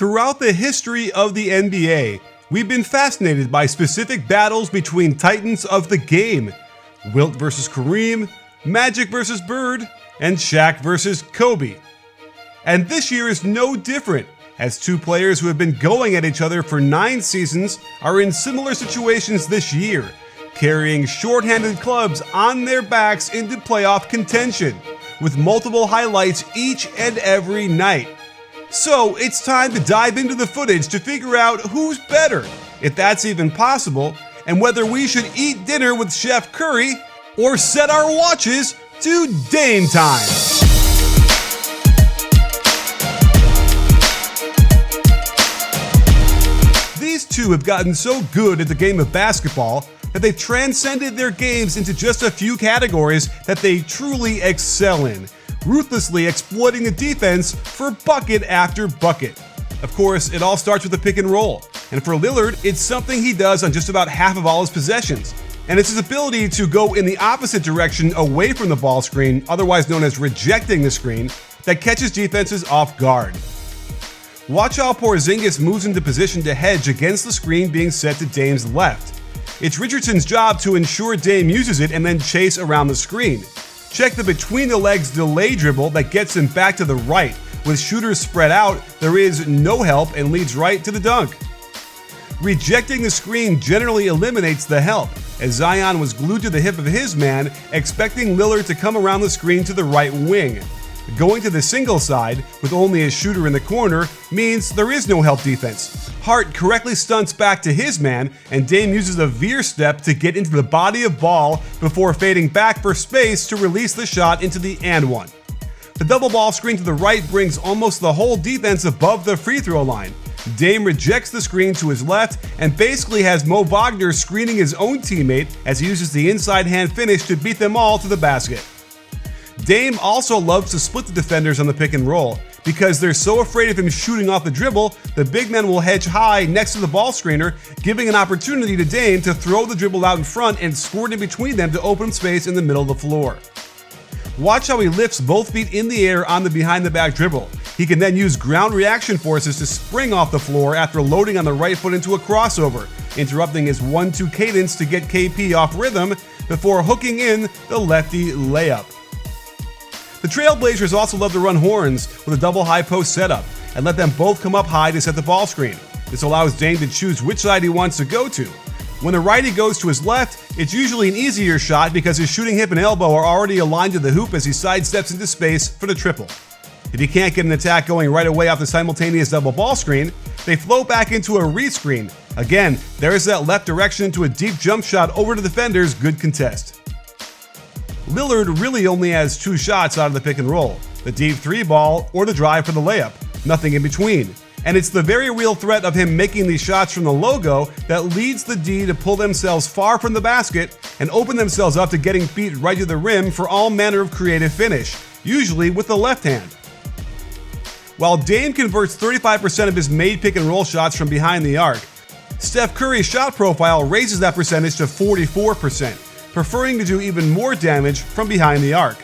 Throughout the history of the NBA, we've been fascinated by specific battles between titans of the game. Wilt versus Kareem, Magic versus Bird, and Shaq versus Kobe. And this year is no different, as two players who have been going at each other for 9 seasons are in similar situations this year, carrying shorthanded clubs on their backs into playoff contention, with multiple highlights each and every night. So it's time to dive into the footage to figure out who's better, if that's even possible, and whether we should eat dinner with Chef Curry or set our watches to Dame time. These two have gotten so good at the game of basketball that they've transcended their games into just a few categories that they truly excel in, ruthlessly exploiting the defense for bucket after bucket. Of course, it all starts with the pick and roll, and for Lillard, it's something he does on just about half of all his possessions. And it's his ability to go in the opposite direction away from the ball screen, otherwise known as rejecting the screen, that catches defenses off guard. Watch how Porzingis moves into position to hedge against the screen being set to Dame's left. It's Richardson's job to ensure Dame uses it and then chase around the screen. Check the between the legs delay dribble that gets him back to the right. With shooters spread out, there is no help and leads right to the dunk. Rejecting the screen generally eliminates the help, as Zion was glued to the hip of his man, expecting Lillard to come around the screen to the right wing. Going to the single side, with only a shooter in the corner, means there is no help defense. Hart correctly stunts back to his man, and Dame uses a veer step to get into the body of ball before fading back for space to release the shot into the and one. The double ball screen to the right brings almost the whole defense above the free throw line. Dame rejects the screen to his left and basically has Mo Wagner screening his own teammate as he uses the inside hand finish to beat them all to the basket. Dame also loves to split the defenders on the pick and roll. Because they're so afraid of him shooting off the dribble, the big men will hedge high next to the ball screener, giving an opportunity to Dame to throw the dribble out in front and squirt in between them to open space in the middle of the floor. Watch how he lifts both feet in the air on the behind the back dribble. He can then use ground reaction forces to spring off the floor after loading on the right foot into a crossover, interrupting his 1-2 cadence to get KP off rhythm before hooking in the lefty layup. The Trailblazers also love to run horns with a double high post setup and let them both come up high to set the ball screen. This allows Dame to choose which side he wants to go to. When the righty goes to his left, it's usually an easier shot because his shooting hip and elbow are already aligned to the hoop as he sidesteps into space for the triple. If he can't get an attack going right away off the simultaneous double ball screen, they float back into a rescreen. Again, there's that left direction into a deep jump shot over to the defenders, good contest. Lillard really only has 2 shots out of the pick and roll, the deep 3 ball or the drive for the layup, nothing in between. And it's the very real threat of him making these shots from the logo that leads the D to pull themselves far from the basket and open themselves up to getting feet right to the rim for all manner of creative finish, usually with the left hand. While Dame converts 35% of his made pick and roll shots from behind the arc, Steph Curry's shot profile raises that percentage to 44%. Preferring to do even more damage from behind the arc.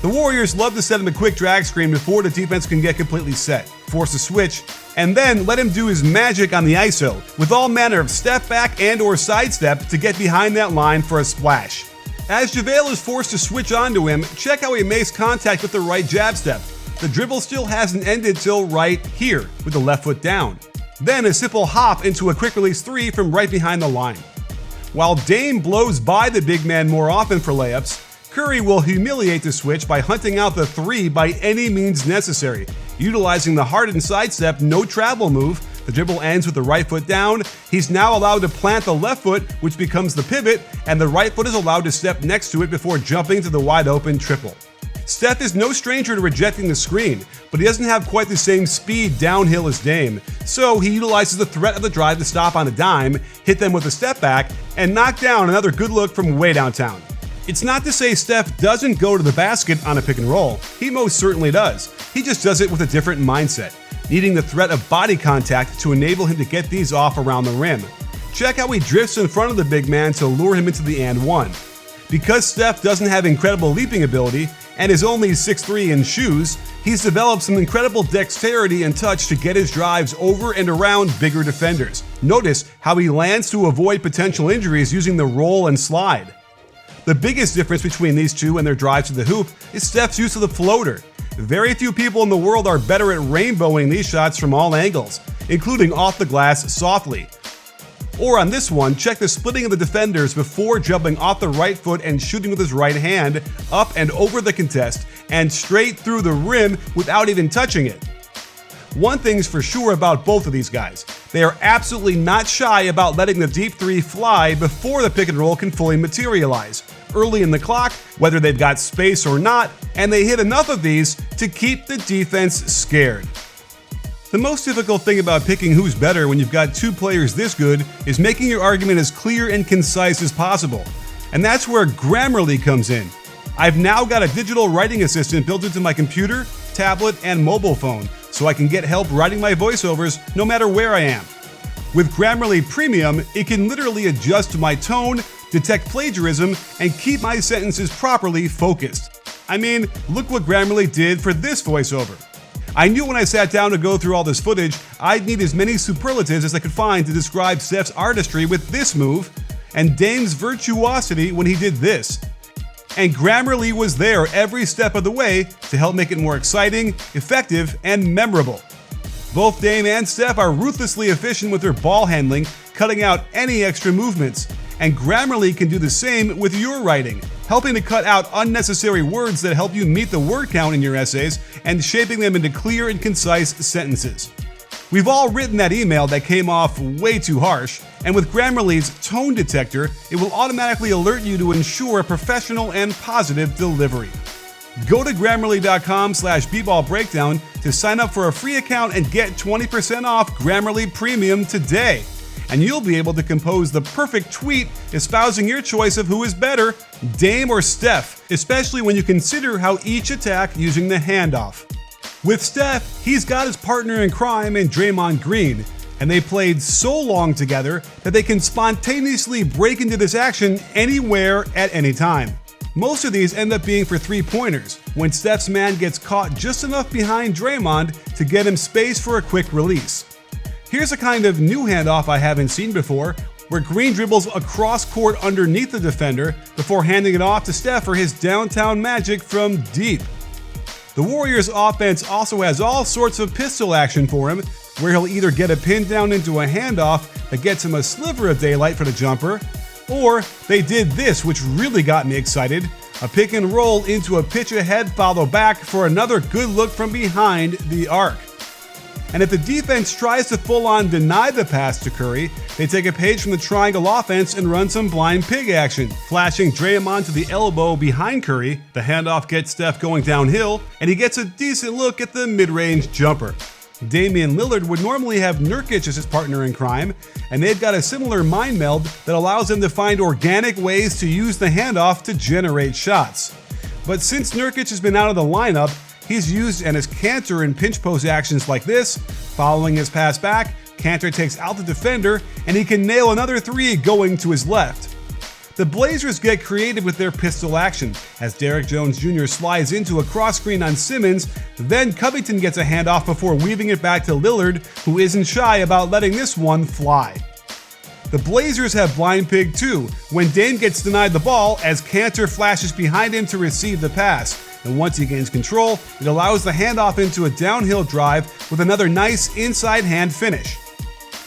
The Warriors love to set him a quick drag screen before the defense can get completely set, force a switch, and then let him do his magic on the ISO with all manner of step back and or sidestep to get behind that line for a splash. As JaVale is forced to switch onto him, check how he makes contact with the right jab step. The dribble still hasn't ended till right here with the left foot down. Then a simple hop into a quick release 3 from right behind the line. While Dame blows by the big man more often for layups, Curry will humiliate the switch by hunting out the 3 by any means necessary. Utilizing the hardened sidestep no travel move, the dribble ends with the right foot down. He's now allowed to plant the left foot, which becomes the pivot, and the right foot is allowed to step next to it before jumping to the wide open triple. Steph is no stranger to rejecting the screen, but he doesn't have quite the same speed downhill as Dame, so he utilizes the threat of the drive to stop on a dime, hit them with a step back, and knock down another good look from way downtown. It's not to say Steph doesn't go to the basket on a pick and roll. He most certainly does. He just does it with a different mindset, needing the threat of body contact to enable him to get these off around the rim. Check how he drifts in front of the big man to lure him into the and one. Because Steph doesn't have incredible leaping ability and is only 6'3" in shoes, he's developed some incredible dexterity and touch to get his drives over and around bigger defenders. Notice how he lands to avoid potential injuries using the roll and slide. The biggest difference between these two and their drives to the hoop is Steph's use of the floater. Very few people in the world are better at rainbowing these shots from all angles, including off the glass softly. Or on this one, check the splitting of the defenders before jumping off the right foot and shooting with his right hand up and over the contest and straight through the rim without even touching it. One thing's for sure about both of these guys. They are absolutely not shy about letting the deep three fly before the pick and roll can fully materialize. Early in the clock, whether they've got space or not, and they hit enough of these to keep the defense scared. The most difficult thing about picking who's better when you've got two players this good is making your argument as clear and concise as possible. And that's where Grammarly comes in. I've now got a digital writing assistant built into my computer, tablet, and mobile phone, so I can get help writing my voiceovers no matter where I am. With Grammarly Premium, it can literally adjust my tone, detect plagiarism, and keep my sentences properly focused. I mean, look what Grammarly did for this voiceover. I knew when I sat down to go through all this footage, I'd need as many superlatives as I could find to describe Steph's artistry with this move, and Dame's virtuosity when he did this. And Grammarly was there every step of the way to help make it more exciting, effective, and memorable. Both Dame and Steph are ruthlessly efficient with their ball handling, cutting out any extra movements. And Grammarly can do the same with your writing, helping to cut out unnecessary words that help you meet the word count in your essays and shaping them into clear and concise sentences. We've all written that email that came off way too harsh, and with Grammarly's tone detector, it will automatically alert you to ensure a professional and positive delivery. Go to Grammarly.com/BBALLBREAKDOWN to sign up for a free account and get 20% off Grammarly Premium today. And you'll be able to compose the perfect tweet espousing your choice of who is better, Dame or Steph, especially when you consider how each attack using the handoff. With Steph, he's got his partner in crime in Draymond Green, and they played so long together that they can spontaneously break into this action anywhere at any time. Most of these end up being for three-pointers, when Steph's man gets caught just enough behind Draymond to get him space for a quick release. Here's a kind of new handoff I haven't seen before, where Green dribbles across court underneath the defender before handing it off to Steph for his downtown magic from deep. The Warriors' offense also has all sorts of pistol action for him, where he'll either get a pin down into a handoff that gets him a sliver of daylight for the jumper, or they did this, which really got me excited, a pick and roll into a pitch ahead follow back for another good look from behind the arc. And if the defense tries to full-on deny the pass to Curry, they take a page from the triangle offense and run some blind pig action, flashing Draymond to the elbow behind Curry. The handoff gets Steph going downhill, and he gets a decent look at the mid-range jumper. Damian Lillard would normally have Nurkic as his partner in crime, and they've got a similar mind meld that allows them to find organic ways to use the handoff to generate shots. But since Nurkic has been out of the lineup, he's used and as Cantor in pinch post actions like this. Following his pass back, Cantor takes out the defender, and he can nail another three going to his left. The Blazers get creative with their pistol action, as Derrick Jones Jr. slides into a cross screen on Simmons, then Covington gets a handoff before weaving it back to Lillard, who isn't shy about letting this one fly. The Blazers have blind pig too, when Dame gets denied the ball as Cantor flashes behind him to receive the pass. And once he gains control, it allows the handoff into a downhill drive with another nice inside hand finish.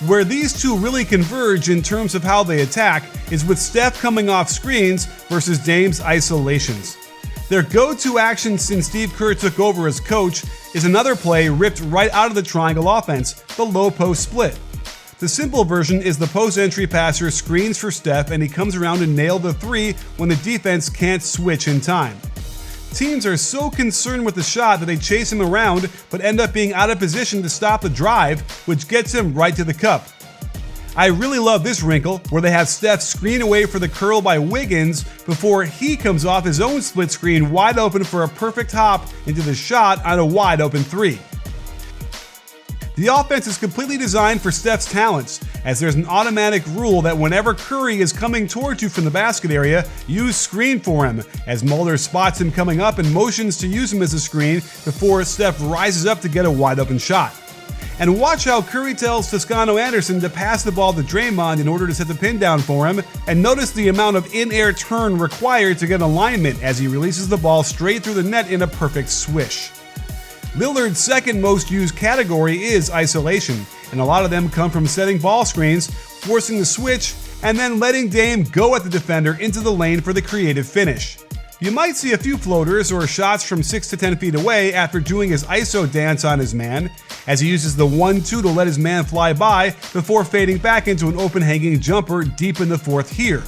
Where these two really converge in terms of how they attack is with Steph coming off screens versus Dame's isolations. Their go-to action since Steve Kerr took over as coach is another play ripped right out of the triangle offense, the low post split. The simple version is the post entry passer screens for Steph and he comes around to nail the three when the defense can't switch in time. Teams are so concerned with the shot that they chase him around but end up being out of position to stop the drive, which gets him right to the cup. I really love this wrinkle where they have Steph screen away for the curl by Wiggins before he comes off his own split screen wide open for a perfect hop into the shot on a wide open three. The offense is completely designed for Steph's talents, as there's an automatic rule that whenever Curry is coming towards you from the basket area, you screen for him, as Mulder spots him coming up and motions to use him as a screen before Steph rises up to get a wide open shot. And watch how Curry tells Toscano Anderson to pass the ball to Draymond in order to set the pin down for him, and notice the amount of in-air turn required to get alignment as he releases the ball straight through the net in a perfect swish. Lillard's second most used category is isolation, and a lot of them come from setting ball screens, forcing the switch, and then letting Dame go at the defender into the lane for the creative finish. You might see a few floaters or shots from 6 to 10 feet away after doing his ISO dance on his man, as he uses the 1-2 to let his man fly by before fading back into an open hanging jumper deep in the fourth here.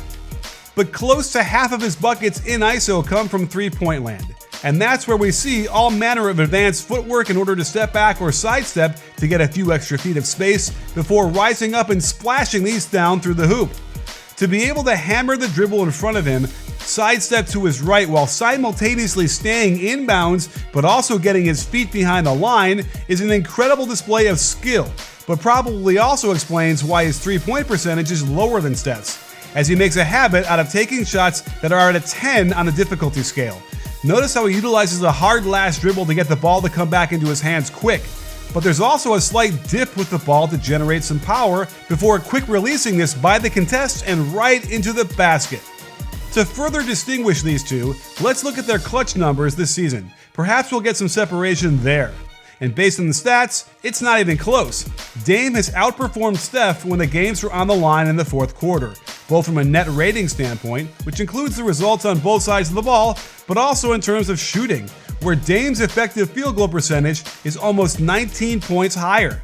But close to half of his buckets in ISO come from three-point land. And that's where we see all manner of advanced footwork in order to step back or sidestep to get a few extra feet of space before rising up and splashing these down through the hoop. To be able to hammer the dribble in front of him, sidestep to his right while simultaneously staying inbounds but also getting his feet behind the line is an incredible display of skill, but probably also explains why his three-point percentage is lower than Steph's, as he makes a habit out of taking shots that are at a 10 on the difficulty scale. Notice how he utilizes a hard last dribble to get the ball to come back into his hands quick, but there's also a slight dip with the ball to generate some power before quick releasing this by the contest and right into the basket. To further distinguish these two, let's look at their clutch numbers this season. Perhaps we'll get some separation there. And based on the stats, it's not even close. Dame has outperformed Steph when the games were on the line in the fourth quarter, both from a net rating standpoint, which includes the results on both sides of the ball, but also in terms of shooting, where Dame's effective field goal percentage is almost 19 points higher.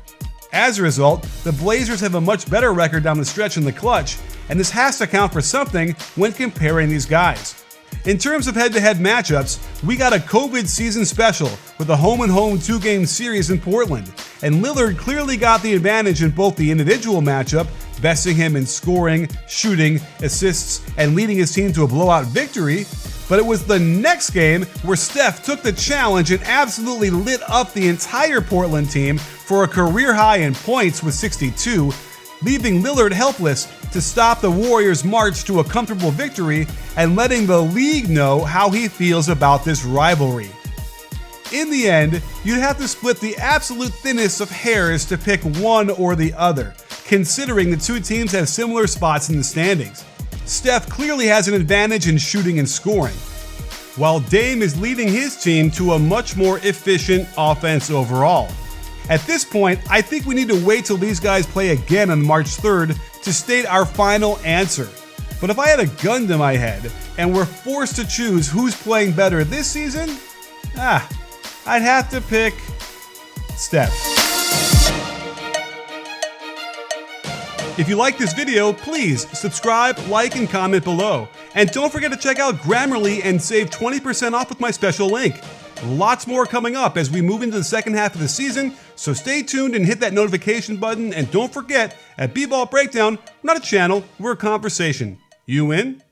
As a result, the Blazers have a much better record down the stretch in the clutch, and this has to count for something when comparing these guys. In terms of head-to-head matchups, we got a COVID season special with a home-and-home two-game series in Portland, and Lillard clearly got the advantage in both the individual matchup, besting him in scoring, shooting, assists, and leading his team to a blowout victory, but it was the next game where Steph took the challenge and absolutely lit up the entire Portland team for a career high in points with 62, leaving Lillard helpless to stop the Warriors' march to a comfortable victory and letting the league know how he feels about this rivalry. In the end, you'd have to split the absolute thinnest of hairs to pick one or the other, considering the two teams have similar spots in the standings. Steph clearly has an advantage in shooting and scoring, while Dame is leading his team to a much more efficient offense overall. At this point, I think we need to wait till these guys play again on March 3rd to state our final answer. But if I had a gun to my head and were forced to choose who's playing better this season, I'd have to pick Steph. If you like this video, please subscribe, like, and comment below. And don't forget to check out Grammarly and save 20% off with my special link. Lots more coming up as we move into the second half of the season, so stay tuned and hit that notification button. And don't forget, at B-Ball Breakdown, we're not a channel, we're a conversation. You in?